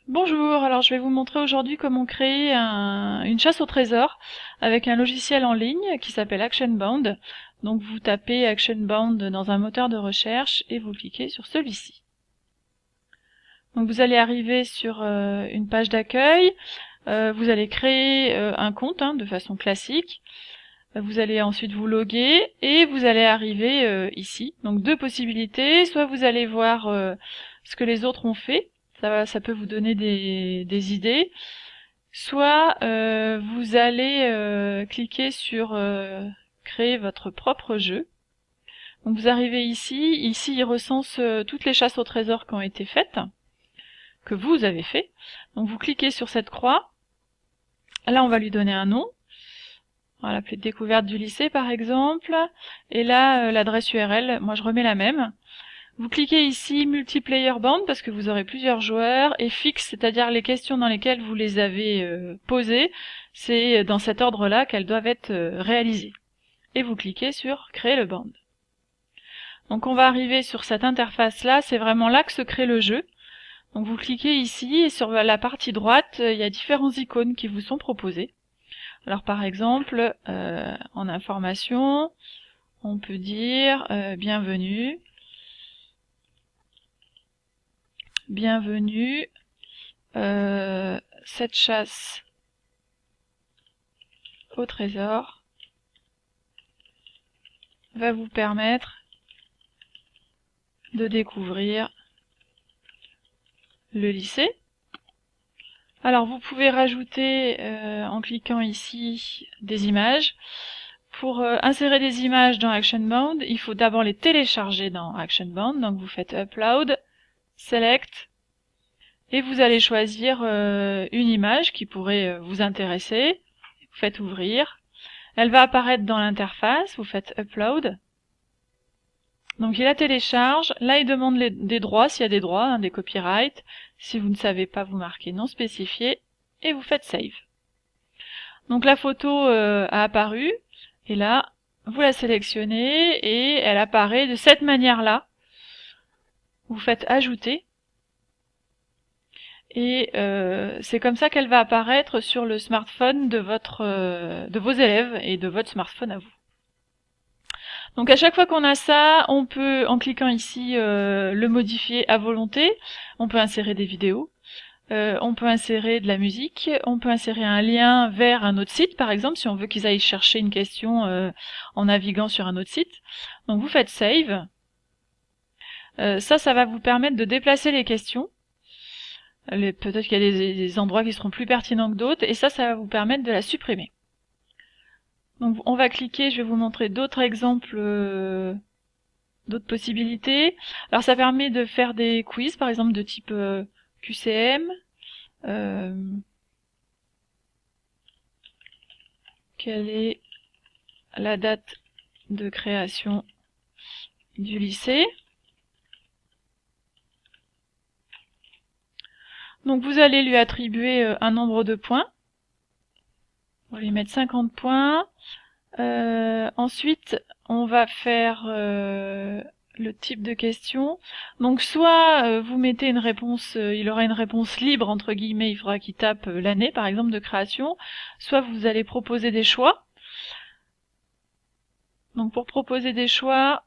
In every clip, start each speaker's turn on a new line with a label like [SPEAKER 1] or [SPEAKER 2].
[SPEAKER 1] Bonjour, alors je vais vous montrer aujourd'hui comment créer une chasse au trésor avec un logiciel en ligne qui s'appelle ActionBound. Donc vous tapez ActionBound dans un moteur de recherche et vous cliquez sur celui-ci. Donc vous allez arriver sur une page d'accueil, vous allez créer un compte de façon classique. Vous allez ensuite vous loguer et vous allez arriver ici. Donc deux possibilités, soit vous allez voir ce que les autres ont fait, ça peut vous donner des idées, soit vous allez cliquer sur créer votre propre jeu. Donc vous arrivez ici il recense toutes les chasses au trésor qui ont été faites, que vous avez fait. Donc vous cliquez sur cette croix, là on va lui donner un nom. On va l'appeler découverte du lycée par exemple, et là l'adresse URL, moi je remets la même. Vous cliquez ici multiplayer band parce que vous aurez plusieurs joueurs, et fixe, c'est-à-dire les questions dans lesquelles vous les avez posées, c'est dans cet ordre-là qu'elles doivent être réalisées. Et vous cliquez sur créer le band. Donc on va arriver sur cette interface-là, c'est vraiment là que se crée le jeu. Donc vous cliquez ici et sur la partie droite, il y a différents icônes qui vous sont proposées. Alors par exemple, en information, on peut dire bienvenue, cette chasse au trésor va vous permettre de découvrir le lycée. Alors vous pouvez rajouter en cliquant ici des images. Pour insérer des images dans ActionBound, il faut d'abord les télécharger dans ActionBound. Donc vous faites Upload, Select, et vous allez choisir une image qui pourrait vous intéresser. Vous faites Ouvrir. Elle va apparaître dans l'interface. Vous faites Upload. Donc il la télécharge. Là il demande des droits, s'il y a des droits, des copyrights. Si vous ne savez pas, vous marquez non spécifié et vous faites Save. Donc la photo a apparu. Et là, vous la sélectionnez et elle apparaît de cette manière-là. Vous faites ajouter. Et c'est comme ça qu'elle va apparaître sur le smartphone de vos élèves et de votre smartphone à vous. Donc à chaque fois qu'on a ça, on peut, en cliquant ici, le modifier à volonté. On peut insérer des vidéos. On peut insérer de la musique, on peut insérer un lien vers un autre site, par exemple, si on veut qu'ils aillent chercher une question en naviguant sur un autre site. Donc vous faites Save. Ça va vous permettre de déplacer les questions. Peut-être qu'il y a des endroits qui seront plus pertinents que d'autres, et ça va vous permettre de la supprimer. Donc on va cliquer, je vais vous montrer d'autres exemples, d'autres possibilités. Alors ça permet de faire des quiz, par exemple de type QCM. Quelle est la date de création du lycée? Donc vous allez lui attribuer un nombre de points. On va lui mettre 50 points. Ensuite, on va faire le type de question. Donc soit vous mettez une réponse, il aura une réponse libre entre guillemets, il faudra qu'il tape l'année par exemple de création, soit vous allez proposer des choix. Donc pour proposer des choix,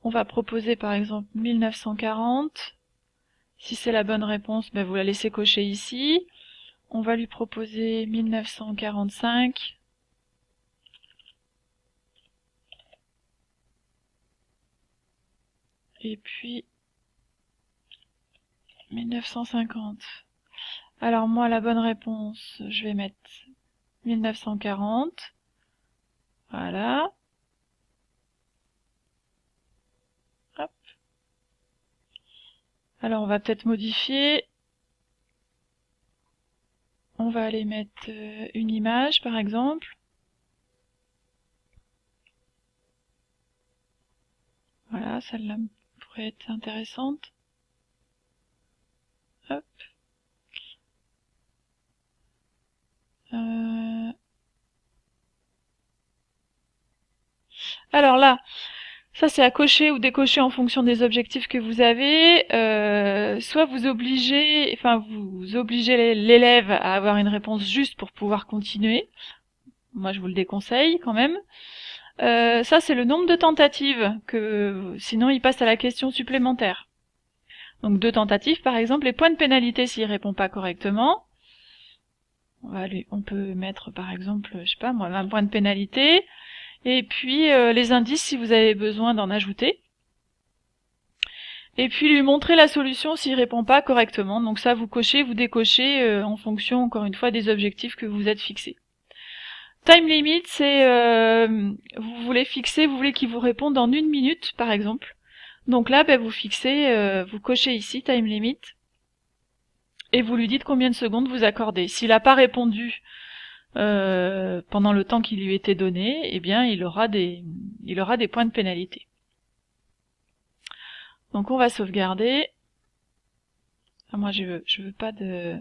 [SPEAKER 1] on va proposer par exemple 1940. Si c'est la bonne réponse, vous la laissez cocher ici. On va lui proposer 1945. Et puis 1950. Alors moi, la bonne réponse, je vais mettre 1940. Voilà. Hop. Alors on va peut-être modifier. On va aller mettre une image par exemple. Voilà, celle-là pourrait être intéressante. Hop. Alors là, Ça, c'est à cocher ou décocher en fonction des objectifs que vous avez. Soit vous obligez l'élève à avoir une réponse juste pour pouvoir continuer. Moi, je vous le déconseille quand même. Ça, c'est le nombre de tentatives, sinon il passe à la question supplémentaire. Donc 2 tentatives, par exemple, les points de pénalité s'il répond pas correctement. On peut mettre, par exemple, je sais pas moi, 20 points de pénalité. Et puis les indices si vous avez besoin d'en ajouter. Et puis lui montrer la solution s'il répond pas correctement. Donc ça, vous cochez, vous décochez en fonction, encore une fois, des objectifs que vous êtes fixés. Time limit, c'est vous voulez qu'il vous réponde en 1 minute, par exemple. Donc là, vous cochez ici time limit et vous lui dites combien de secondes vous accordez. S'il n'a pas répondu pendant le temps qui lui était donné, eh bien il aura des points de pénalité. Donc on va sauvegarder. Moi je veux pas de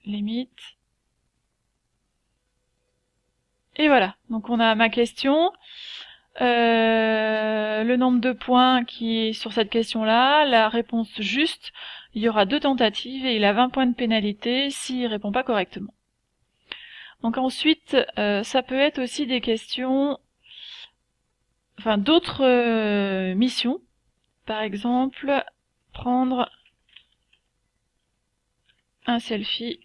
[SPEAKER 1] limite. Et voilà. Donc on a ma question. Le nombre de points qui est sur cette question-là, la réponse juste, il y aura 2 tentatives et il a 20 points de pénalité s'il répond pas correctement. Donc ensuite, ça peut être aussi des questions, d'autres missions. Par exemple, prendre un selfie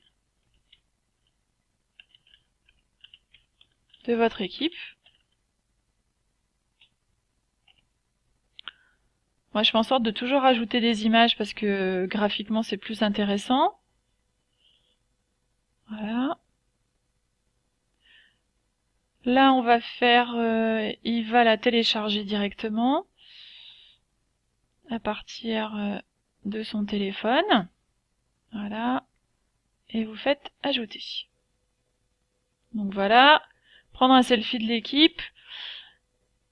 [SPEAKER 1] de votre équipe. Moi, je fais en sorte de toujours rajouter des images parce que graphiquement, c'est plus intéressant. Voilà. Là, on va faire, il va la télécharger directement à partir de son téléphone. Voilà. Et vous faites ajouter. Donc voilà. Prendre un selfie de l'équipe.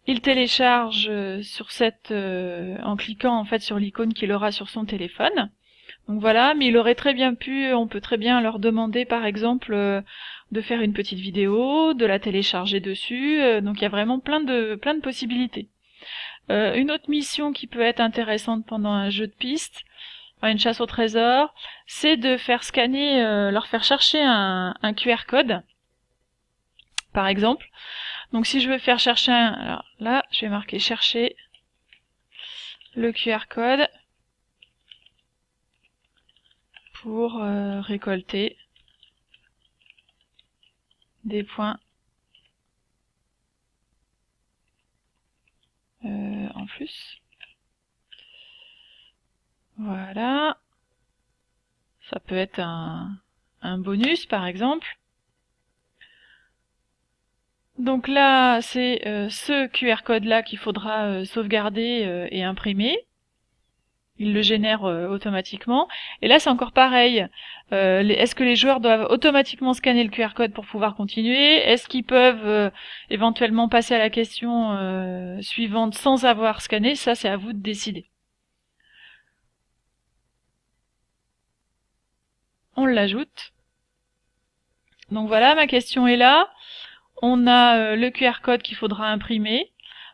[SPEAKER 1] Il télécharge en cliquant en fait sur l'icône qu'il aura sur son téléphone. Donc voilà, mais on peut très bien leur demander par exemple de faire une petite vidéo, de la télécharger dessus. Donc il y a vraiment plein de possibilités. Une autre mission qui peut être intéressante pendant un jeu de piste, une chasse au trésor, c'est de faire scanner, leur faire chercher un QR code, par exemple. Donc si je veux faire chercher alors là, je vais marquer chercher le QR code pour récolter des points en plus. Voilà. Ça peut être un bonus par exemple. Donc là, c'est ce QR code là qu'il faudra sauvegarder et imprimer. Il le génère automatiquement. Et là, c'est encore pareil. Est-ce que les joueurs doivent automatiquement scanner le QR code pour pouvoir continuer? Est-ce qu'ils peuvent éventuellement passer à la question suivante sans avoir scanné? Ça, c'est à vous de décider. On l'ajoute. Donc voilà, ma question est là. On a le QR code qu'il faudra imprimer.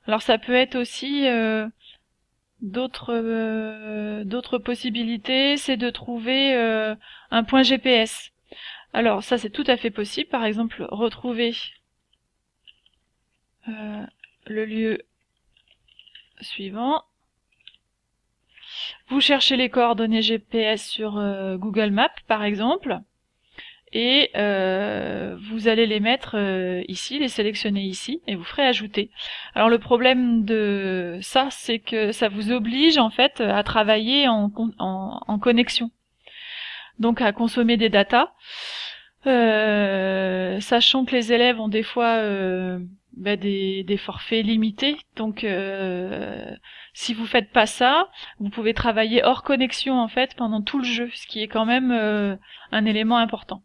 [SPEAKER 1] Alors ça peut être aussi d'autres possibilités, c'est de trouver un point GPS. Alors ça c'est tout à fait possible. Par exemple, retrouver le lieu suivant. Vous cherchez les coordonnées GPS sur Google Maps par exemple. Et vous allez les mettre ici, les sélectionner ici, et vous ferez ajouter. Alors le problème de ça, c'est que ça vous oblige en fait à travailler en connexion, donc à consommer des datas, sachant que les élèves ont des fois des forfaits limités, donc si vous faites pas ça, vous pouvez travailler hors connexion en fait pendant tout le jeu, ce qui est quand même un élément important.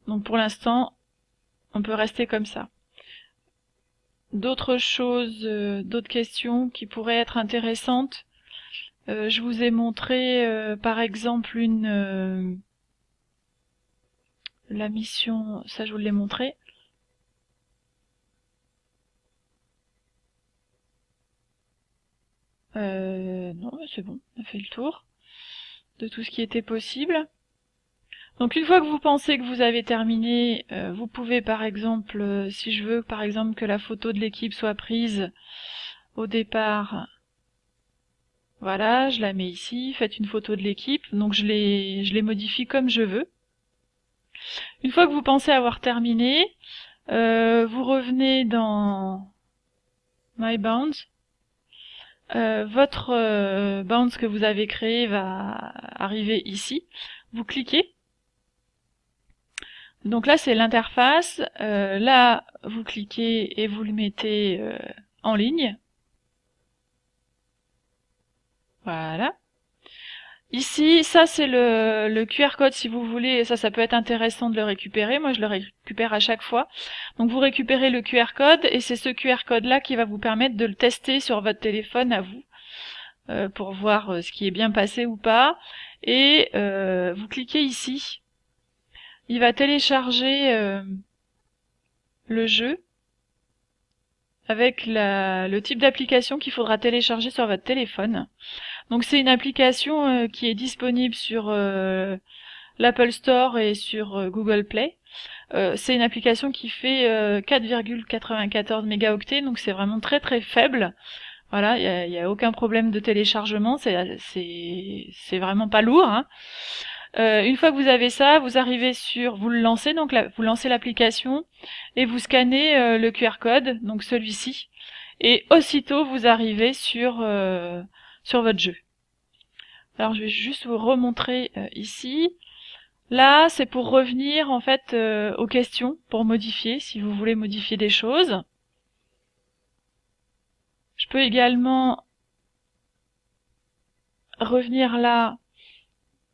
[SPEAKER 1] Donc pour l'instant, on peut rester comme ça. D'autres choses, d'autres questions qui pourraient être intéressantes. Je vous ai montré par exemple la mission, ça je vous l'ai montré. Non, c'est bon, on a fait le tour de tout ce qui était possible. Donc une fois que vous pensez que vous avez terminé, vous pouvez par exemple, si je veux par exemple que la photo de l'équipe soit prise au départ, voilà, je la mets ici, faites une photo de l'équipe, donc je les modifie comme je veux. Une fois que vous pensez avoir terminé, vous revenez dans My Bounds. Votre bounds que vous avez créé va arriver ici. Vous cliquez. Donc là, c'est l'interface. Là, vous cliquez et vous le mettez en ligne. Voilà. Ici, ça c'est le QR code si vous voulez, et ça peut être intéressant de le récupérer. Moi je le récupère à chaque fois. Donc vous récupérez le QR code et c'est ce QR code là qui va vous permettre de le tester sur votre téléphone à vous, pour voir ce qui est bien passé ou pas. Et vous cliquez ici. Il va télécharger le jeu avec le type d'application qu'il faudra télécharger sur votre téléphone. Donc c'est une application qui est disponible sur l'Apple Store et sur Google Play. C'est une application qui fait 4,94 mégaoctets, donc c'est vraiment très très faible. Voilà, il y a aucun problème de téléchargement, c'est vraiment pas lourd, hein. Une fois que vous avez ça, vous arrivez vous le lancez, donc vous lancez l'application et vous scannez le QR code, donc celui-ci, et aussitôt vous arrivez sur votre jeu. Alors je vais juste vous remontrer ici. Là, c'est pour revenir en fait aux questions, pour modifier, si vous voulez modifier des choses. Je peux également revenir là,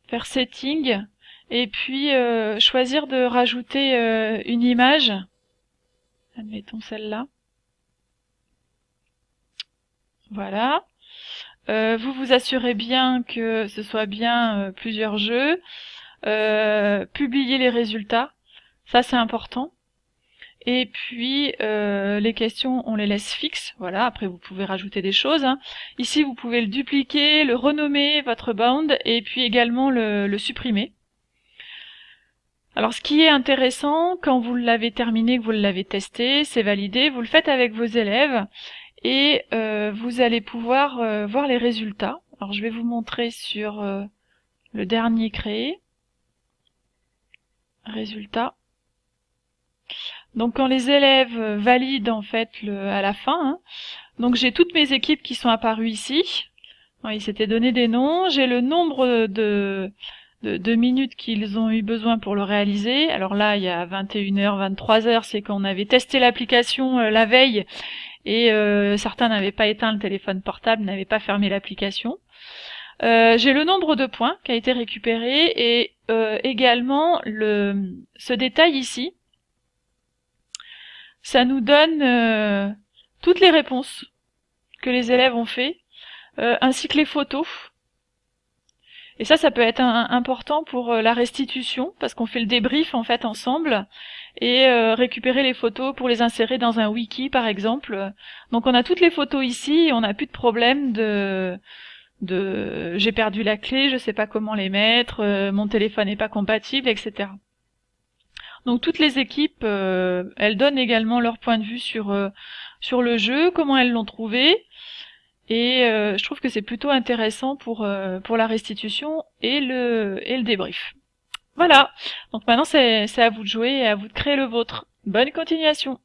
[SPEAKER 1] faire Setting, et puis choisir de rajouter une image. Admettons celle-là. Voilà. Vous vous assurez bien que ce soit bien plusieurs jeux. Publier les résultats, ça c'est important. Et puis les questions, on les laisse fixes. Voilà. Après, vous pouvez rajouter des choses, hein. Ici, vous pouvez le dupliquer, le renommer, votre bound, et puis également le supprimer. Alors, ce qui est intéressant, quand vous l'avez terminé, que vous l'avez testé, c'est validé, vous le faites avec vos élèves, et vous allez pouvoir voir les résultats. Alors, je vais vous montrer sur le dernier créé. Résultats. Donc quand les élèves valident en fait à la fin, hein, donc j'ai toutes mes équipes qui sont apparues ici. Alors, ils s'étaient donné des noms, j'ai le nombre de minutes qu'ils ont eu besoin pour le réaliser. Alors là, il y a 21h, 23h, c'est quand on avait testé l'application la veille et certains n'avaient pas éteint le téléphone portable, n'avaient pas fermé l'application. J'ai le nombre de points qui a été récupéré et également ce détail ici. Ça nous donne toutes les réponses que les élèves ont fait, ainsi que les photos. Et ça peut être important pour la restitution, parce qu'on fait le débrief en fait ensemble, et récupérer les photos pour les insérer dans un wiki par exemple. Donc on a toutes les photos ici, et on n'a plus de problème j'ai perdu la clé, je sais pas comment les mettre, mon téléphone n'est pas compatible, etc. Donc toutes les équipes, elles donnent également leur point de vue sur le jeu, comment elles l'ont trouvé, et je trouve que c'est plutôt intéressant pour la restitution et le débrief. Voilà. Donc maintenant c'est à vous de jouer et à vous de créer le vôtre. Bonne continuation.